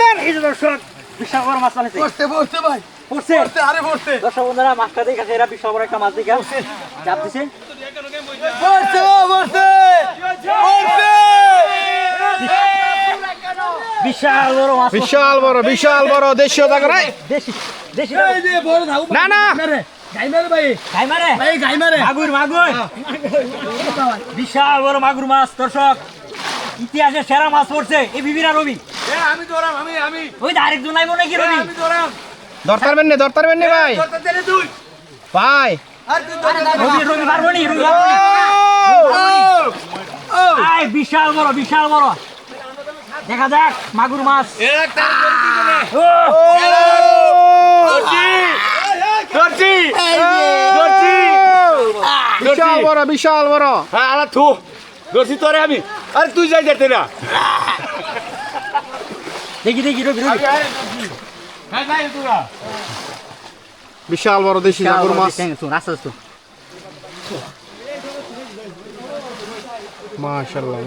দেন এই যে দর্শক বিশাল বড় মাছ পাইছে পড়তে ভাই পড়ছে আরে পড়তে দর্শক বন্ধুরা মাছটা দেখে এরা বিশাল বড় একটা মাছ দেখে চাপ দিছে পড়তে বিশাল বড় মাছ বিশাল বড় দেশীয় জায়গা দেশি দেশি এই যে বড় ধাউ না না গাই মারে ভাই গাই মারে মাগুর বিশাল বড় মাগুর মাছ দর্শক ইতিহাসে সেরা মাছ পড়ছে এই বিবিরা রবি আমি ধরাম আমি ওই আরেকজন আইবো নাকি রবি আমি ধরাম ধরতারবেন না ভাই ধরতে দে তুই ভাই আর তুই ধরে রবি পারবো নি রবি আই বিশাল বড় দেখা যাক মাগুর মাছ একটা বলতি বলে ও ধরছি বিশাল বড় হ্যাঁ আলা থু ধরছি তোরে আমি আরে তুই যাই যেতে না দেখি রবি হ্যাঁ যাই তোরা বিশাল বড় দেশি জাগুর মাছ আস্তে মাশাআল্লাহ